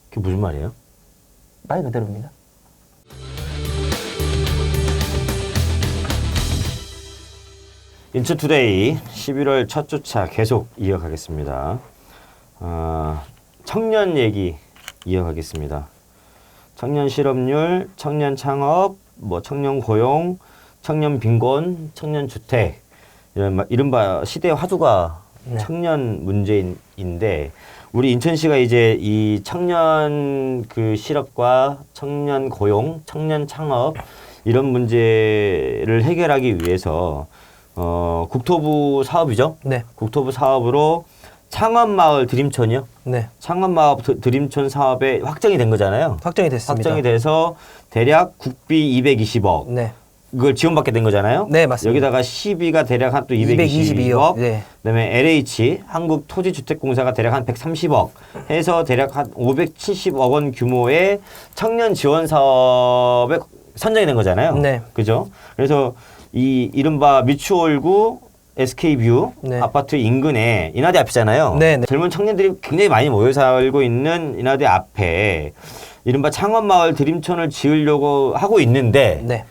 그게 무슨 말이에요? 말 그대로입니다. 인천투데이 11월 첫 주차 계속 이어가겠습니다. 청년 얘기 이어가겠습니다. 청년 실업률, 청년 창업, 청년 고용, 청년 빈곤, 청년 주택 이른바 시대의 화두가 청년 문제인데 우리 인천시가 이제 이 청년 그 실업과 청년 고용, 청년 창업 이런 문제를 해결하기 위해서 국토부 사업이죠. 네. 국토부 사업으로 창업마을 드림촌이요. 네. 창업마을 드림촌 사업에 확정이 된 거잖아요. 확정이 됐습니다. 확정이 돼서 대략 국비 220억. 네. 그걸 지원받게 된 거잖아요. 네, 맞습니다. 여기다가 시비가 대략 한 또 222억. 네. 그다음에 LH 한국토지주택공사가 대략 한 130억 해서 대략 한 570억 원 규모의 청년 지원 사업에 선정이 된 거잖아요. 네. 그죠? 그래서 이 이른바 뮤추얼구 SK뷰 네. 아파트 인근에 인하대 앞이잖아요. 네, 네. 젊은 청년들이 굉장히 많이 모여 살고 있는 인하대 앞에 이른바 창업마을 드림촌을 지으려고 하고 있는데 네.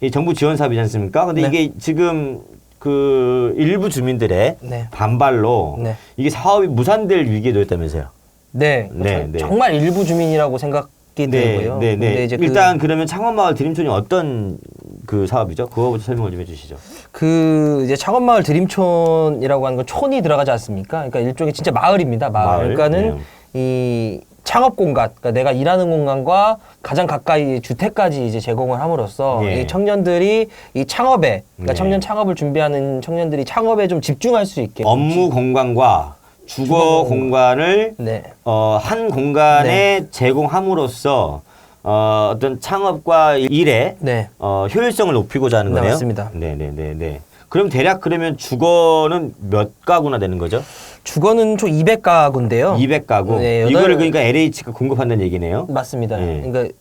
이 정부 지원 사업이지 않습니까? 근데 네. 이게 지금 그 일부 주민들의 네. 반발로 네. 이게 사업이 무산될 위기에 놓였다면서요. 네. 네, 네. 정말 일부 주민이라고 생각이 들고요. 네, 네. 근데 이제 일단 그러면 창업마을 드림촌이 어떤 그 사업이죠? 그거부터 설명을 좀 해주시죠. 그 이제 창업마을 드림촌이라고 하는 건 촌이 들어가지 않습니까? 그러니까 일종의 진짜 마을입니다. 마을. 그러니까는 이 창업 공간, 그러니까 내가 일하는 공간과 가장 가까이 주택까지 이제 제공을 함으로써 예. 이 청년들이 이 창업에, 그러니까 네. 청년 창업을 준비하는 청년들이 창업에 좀 집중할 수 있게 업무 공간과 주거 공간을 네. 한 공간에 제공함으로써 어떤 창업과 일의 네. 효율성을 높이고자 하는 네, 거네요. 맞습니다. 네네네네. 그럼 대략 그러면 주거는 몇 가구나 되는 거죠? 주거는 총 200가구인데요. 200가구. 네, 이거를 그러니까 LH가 공급한다는 얘기네요. 맞습니다. 네. 그러니까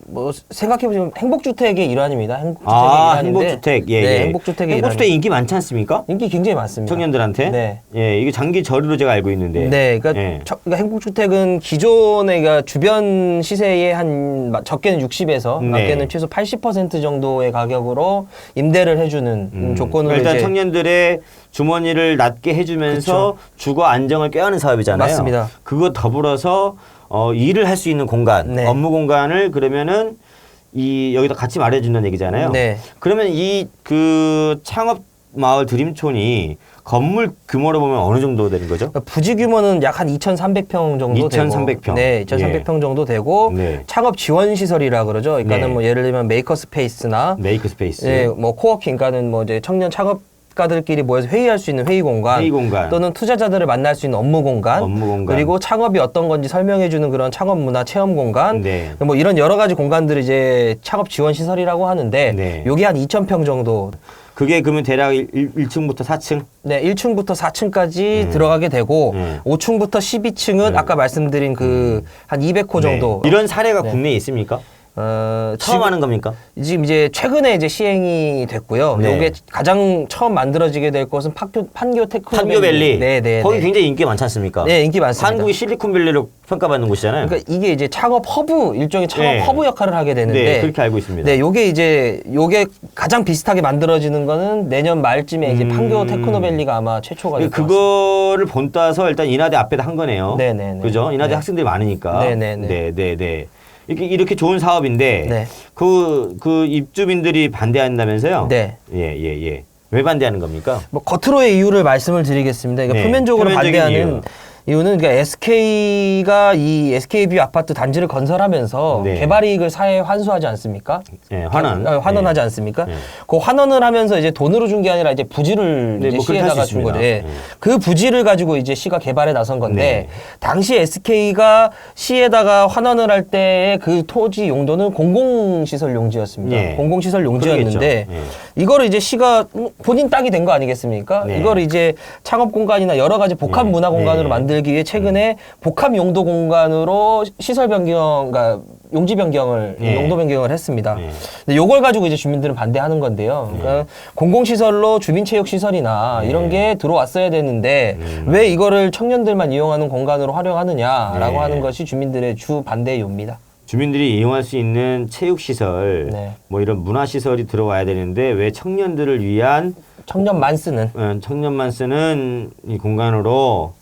뭐 생각해보시면 행복주택의 일환입니다. 행복주택의 아, 일환인데 행복주택. 예, 네, 예. 행복주택의 행복주택 인기 많지 않습니까? 인기 굉장히 많습니다. 청년들한테? 네. 예, 이게 장기 저리로 제가 알고 있는데. 네, 그러니까, 예. 그러니까 행복주택은 기존의 그러니까 주변 시세의 한 적게는 60에서 네. 많게는 최소 80% 정도의 가격으로 임대를 해주는 조건으로 일단 이제 청년들의 주머니를 낮게 해주면서 주거 안정을 꾀하는 사업이잖아요. 맞습니다. 그거 더불어서 일을 할 수 있는 공간, 네. 업무 공간을 그러면은 여기다 같이 마련해준다는 얘기잖아요. 네. 그러면 이 그 창업 마을 드림촌이 건물 규모로 보면 어느 정도 되는 거죠? 그러니까 부지 규모는 약 한 2,300평 정도 2,300 평. 되고, 네, 2,300평 정도 되고 네. 창업 지원 시설이라 그러죠. 그러니까는 네. 뭐 예를 들면 메이커 스페이스나 메이크 스페이스. 네, 뭐 코워킹, 그러니까는 뭐 이제 청년 창업가들끼리 모여서 회의할 수 있는 회의 공간, 또는 투자자들을 만날 수 있는 업무 공간, 그리고 창업이 어떤 건지 설명해주는 그런 창업 문화 체험 공간, 네. 뭐 이런 여러 가지 공간들을 이제 창업 지원 시설이라고 하는데, 네. 요게 한 2,000평 정도. 그게 그러면 대략 1층부터 4층? 네, 1층부터 4층까지 들어가게 되고, 5층부터 12층은 아까 말씀드린 그 한 200호 정도. 네. 이런 사례가 네. 국내에 있습니까? 처음 지금- 하는 겁니까? 지금 이제 최근에 이제 시행이 됐고요. 네. 요게 가장 처음 만들어지게 될 것은 판교 테크노밸리. 판교밸리. 네. 거기 굉장히 인기 많지 않습니까? 네, 인기 많습니다. 한국이 실리콘밸리로 평가받는 곳이잖아요. 그러니까 이게 이제 창업 허브, 일종의 창업 네. 허브 역할을 하게 되는데. 네, 그렇게 알고 있습니다. 네, 요게 가장 비슷하게 만들어지는 거는 내년 말쯤에 이제 판교 테크노밸리가 아마 최초가 될 것 같습니다. 그거를 본따서 일단 인하대 앞에다 한 거네요. 네네네. 그죠? 인하대 네. 학생들이 많으니까. 네네네. 네네네. 이렇게 좋은 사업인데 네. 그 입주민들이 반대한다면서요? 네. 예. 왜 반대하는 겁니까? 뭐 겉으로의 이유를 말씀을 드리겠습니다. 그러니까 네, 표면적으로 표면적인 반대하는 이유는 그러니까 SK가 이 SK뷰 아파트 단지를 건설하면서 네. 개발 이익을 사회에 환수하지 않습니까? 예, 환원. 환원하지 예. 않습니까? 네. 그 환원을 하면서 이제 돈으로 준 게 아니라 이제 부지를 네, 이제 뭐 그렇게 할수 시에다가 준 있습니다. 거죠. 예. 네. 그 부지를 가지고 이제 시가 개발에 나선 건데 네. 당시 SK가 시에다가 환원을 할 때의 그 토지 용도는 공공시설 용지였습니다. 예. 공공시설 용지였는데 그러겠죠. 예. 이거를 이제 시가 본인 땅이 된 거 아니겠습니까? 네. 이걸 이제 창업 공간이나 여러 가지 복합 네. 문화 공간으로 네. 만들기 위해 최근에 복합 용도 공간으로 시설 변경, 그러니까 용지 변경을 예. 용도 변경을 했습니다. 예. 근데 요걸 가지고 이제 주민들은 반대하는 건데요. 그러니까 공공시설로 주민체육시설이나 예. 이런 게 들어왔어야 되는데 왜 이거를 청년들만 이용하는 공간으로 활용하느냐라고 예. 하는 것이 주민들의 주 반대의 요입니다. 주민들이 이용할 수 있는 체육시설, 네. 뭐 이런 문화시설이 들어와야 되는데 왜 청년들을 위한 청년만 쓰는. 청년만 쓰는 이 공간으로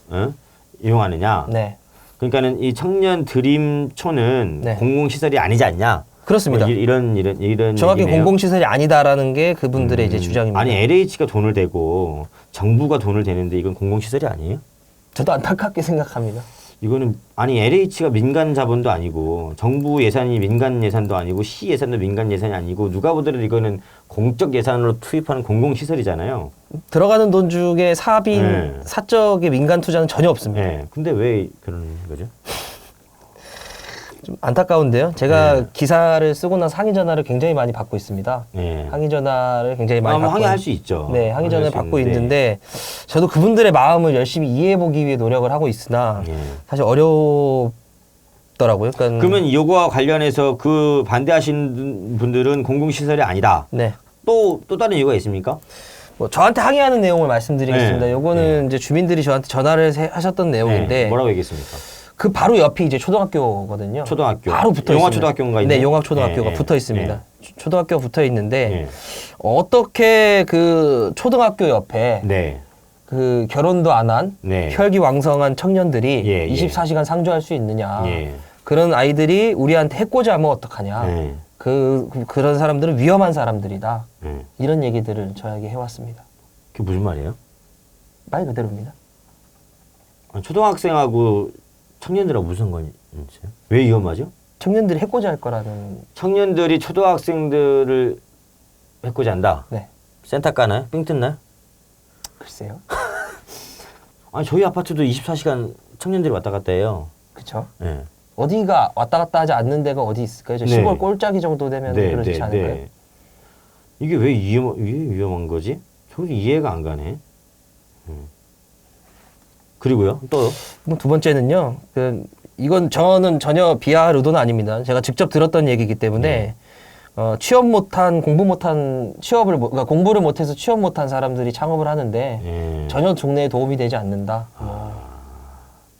이용하느냐. 네. 그러니까는 이 청년 드림촌은 네. 공공시설이 아니지 않냐. 그렇습니다. 뭐 이런 정확히 얘기네요. 공공시설이 아니다라는 게 그분들의 이제 주장입니다. 아니 LH가 돈을 대고 정부가 돈을 대는데 이건 공공시설이 아니에요? 저도 안타깝게 생각합니다. 이거는 아니 LH가 민간 자본도 아니고 정부 예산이 민간 예산도 아니고 시 예산도 민간 예산이 아니고 누가 보더라도 이거는 공적 예산으로 투입하는 공공시설이잖아요. 들어가는 돈 중에 사업인 네. 사적의 민간 투자는 전혀 없습니다. 네. 근데 왜 그런 거죠? 좀 안타까운데요. 제가 기사를 쓰고 나서 항의 전화를 굉장히 많이 받고 있습니다. 네. 항의 전화를 굉장히 많이 뭐 받고 항의할 수 있죠. 네, 항의 전화를 항의할 수 받고 있는데 저도 그분들의 마음을 열심히 이해해 보기 위해 노력을 하고 있으나 예. 사실 어렵더라고요. 그러니까 그러면 이거와 관련해서 그 반대하시는 분들은 공공시설이 아니다. 네. 또 다른 이유가 있습니까? 뭐 저한테 항의하는 내용을 말씀드리겠습니다. 네. 요거는 이제 주민들이 저한테 전화를 하셨던 내용인데 네. 뭐라고 얘기했습니까? 그 바로 옆이 이제 초등학교거든요. 초등학교. 바로 붙어 용화 있습니다. 초등학교인가 있나요? 네, 용학 초등학교가 네, 붙어 있습니다. 초등학교 붙어 있는데 네. 어떻게 그 초등학교 옆에 네. 그 결혼도 안 한 네. 혈기왕성한 청년들이 예, 예. 24시간 상주할 수 있느냐. 예. 그런 아이들이 우리한테 해코지 하면 어떡하냐. 네. 그런 사람들은 위험한 사람들이다. 네. 이런 얘기들을 저에게 해왔습니다. 그게 무슨 말이에요? 말 그대로입니다. 초등학생하고 청년들하고 무슨 관계죠? 왜 위험하죠? 청년들이 해코지 할 거라는. 청년들이 초등학생들을 해코지 한다? 네. 센터 까나요? 삥 뜯나요? 글쎄요. 아니 저희 아파트도 24시간 청년들이 왔다 갔다 해요. 그쵸? 네. 어디가 왔다 갔다 하지 않는 데가 어디 있을까요? 저 네. 시골 꼴짜기 정도 되면 그렇지 않을까요? 이게 왜 위험한 거지? 저도 이해가 안 가네. 그리고요, 또요? 뭐 두 번째는요. 이건 저는 전혀 비하할 의도는 아닙니다. 제가 직접 들었던 얘기이기 때문에 취업 못한 공부 못한 그러니까 공부를 못해서 취업 못한 사람들이 창업을 하는데 예. 전혀 동네에 도움이 되지 않는다.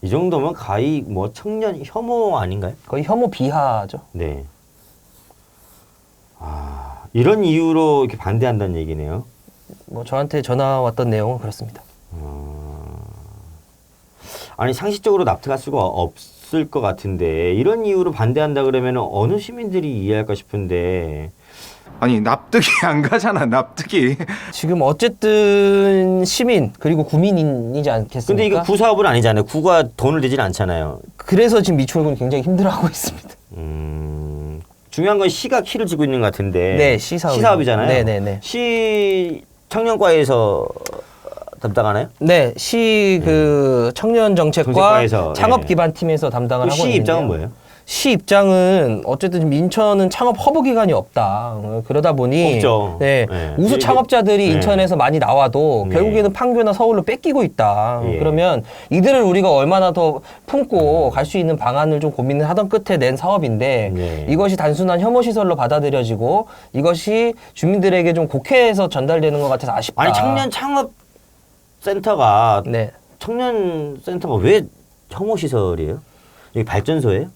이 정도면 가히 뭐 청년 혐오 아닌가요? 거의 혐오 비하죠. 네. 이런 이유로 이렇게 반대한다는 얘기네요. 뭐 저한테 전화 왔던 내용은 그렇습니다. 아니 상식적으로 납득할 수가 없을 것 같은데 이런 이유로 반대한다 그러면 어느 시민들이 이해할까 싶은데 아니 납득이 안 가잖아 납득이. 지금 어쨌든 시민 그리고 구민이지 않겠습니까? 근데 이거 구사업은 아니잖아요. 구가 돈을 내진 않잖아요. 그래서 지금 미추홀군 굉장히 힘들어하고 있습니다. 중요한 건 시가 키를 쥐고 있는 것 같은데 네, 시사업이잖아요. 시사업이잖아요. 시 청년과에서 담당하나요? 네, 그 청년 정책과 정책과에서, 창업 예. 기반 팀에서 담당을 하고 시 있는데요. 입장은 뭐예요? 시 입장은 어쨌든 지금 인천은 창업 허브 기간이 없다. 그러다 보니 없죠. 네, 네. 우수 창업자들이 네. 인천에서 많이 나와도 네. 결국에는 판교나 서울로 뺏기고 있다. 예. 그러면 이들을 우리가 얼마나 더 품고 갈 수 있는 방안을 좀 고민을 하던 끝에 낸 사업인데 네. 이것이 단순한 혐오 시설로 받아들여지고 이것이 주민들에게 좀 곡해해서 전달되는 것 같아서 아쉽다. 아니 청년 창업 센터가 네. 청년 센터가 왜 혐오 시설이에요? 여기 발전소예요?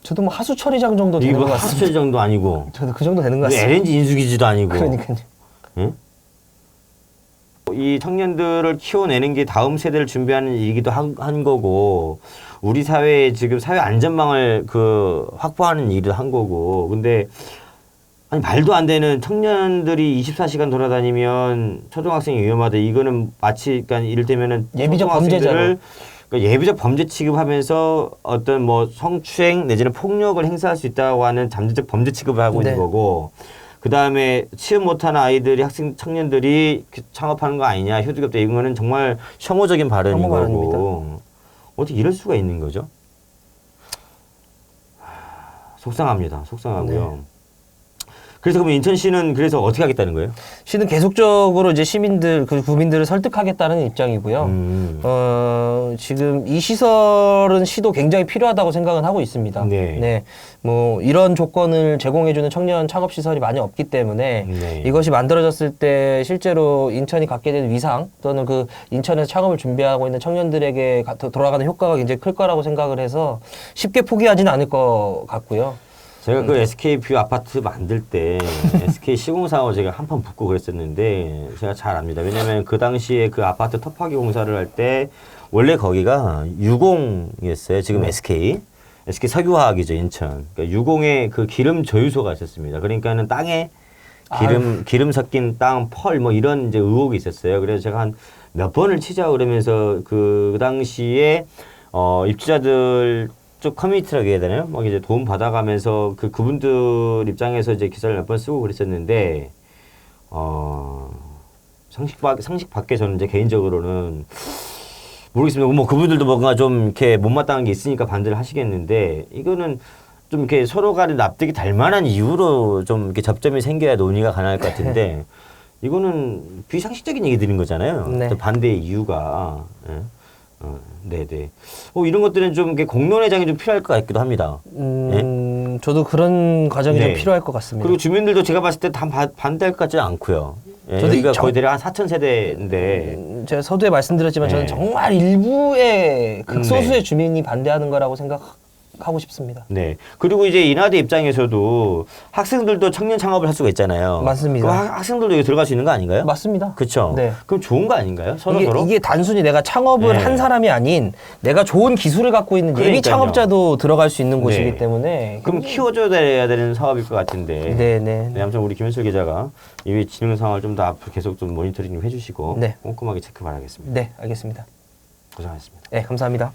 저도 뭐 하수 처리장 정도 이게 되는 뭐 것 같습니다. 하수처리 정도 아니고 저도 그 정도 되는 것 왜 같습니다. LNG 인수기지도 아니고 그러니까요. 응? 이 청년들을 키워내는 게 다음 세대를 준비하는 일이기도 한 거고 우리 사회에 지금 사회 안전망을 확보하는 일을 한 거고 근데 아니 말도 안 되는 청년들이 24시간 돌아다니면 초등학생이 위험하다. 이거는 마치 그러니까 이를테면은 예비적 초등학생들을 그러니까 예비적 범죄 취급하면서 어떤 뭐 성추행 내지는 폭력을 행사할 수 있다고 하는 잠재적 범죄 취급을 하고 네. 있는 거고 그 다음에 취업 못하는 아이들이 청년들이 창업하는 거 아니냐 효도기업 때 이런 거는 정말 혐오적인 발언인 혐오 거고 어떻게 이럴 수가 있는 거죠? 속상합니다. 속상하고요. 그래서 그럼 인천시는 그래서 어떻게 하겠다는 거예요? 시는 계속적으로 이제 시민들, 그 구민들을 설득하겠다는 입장이고요. 지금 이 시설은 시도 굉장히 필요하다고 생각은 하고 있습니다. 네. 뭐 이런 조건을 제공해주는 청년 창업 시설이 많이 없기 때문에 네. 이것이 만들어졌을 때 실제로 인천이 갖게 되는 위상 또는 그 인천에서 창업을 준비하고 있는 청년들에게 돌아가는 효과가 굉장히 클 거라고 생각을 해서 쉽게 포기하지는 않을 것 같고요. 제가 그 SK뷰 아파트 만들 때 SK 시공사하고 제가 한판 붙고 그랬었는데 제가 잘 압니다. 왜냐면 그 당시에 그 아파트 터프하기 공사를 할 때 원래 거기가 유공이었어요. 지금 SK 석유화학이죠, 인천. 그러니까 유공에 그 기름 저유소가 있었습니다. 그러니까는 땅에 기름 섞인 땅, 펄 뭐 이런 이제 의혹이 있었어요. 그래서 제가 한 몇 번을 치자 그러면서 그 당시에 입주자들 쪽 커뮤니티라고 해야 되나요? 막 이제 도움 받아가면서 그분들 입장에서 이제 기사를 몇 번 쓰고 그랬었는데 상식 밖에 저는 이제 개인적으로는 모르겠습니다. 뭐 그분들도 뭔가 좀 이렇게 못마땅한 게 있으니까 반대를 하시겠는데 이거는 좀 이렇게 서로 간에 납득이 될 만한 이유로 좀 이렇게 접점이 생겨야 논의가 가능할 것 같은데 이거는 비상식적인 얘기들인 거잖아요. 네. 또 반대의 이유가. 예. 네네. 이런 것들은 좀 이렇게 공론회장이 좀 필요할 것 같기도 합니다. 저도 그런 과정이 네. 좀 필요할 것 같습니다. 그리고 주민들도 제가 봤을 때 다 반대할 것 같지는 않고요. 예, 저도 여기가 거의 대략 한 4,000세대인데. 제가 서두에 말씀드렸지만 네. 저는 정말 일부의 극소수의 네. 주민이 반대하는 거라고 생각하고 싶습니다. 네. 그리고 이제 인하대 입장에서도 학생들도 청년 창업을 할 수가 있잖아요. 맞습니다. 그럼 학생들도 여기 들어갈 수 있는 거 아닌가요? 맞습니다. 그렇죠. 네. 그럼 좋은 거 아닌가요? 서로 서로. 이게 단순히 내가 창업을 네. 한 사람이 아닌 내가 좋은 기술을 갖고 있는 예비 그러니까요. 창업자도 들어갈 수 있는 네. 곳이기 때문에 그럼 키워줘야 되는 사업일 것 같은데. 네네. 네, 아무튼 우리 김현철 기자가 이 진행 상황을 좀 더 앞으로 계속 좀 모니터링 좀 해주시고 네. 꼼꼼하게 체크 바라겠습니다. 네, 알겠습니다. 고생하셨습니다. 네, 감사합니다.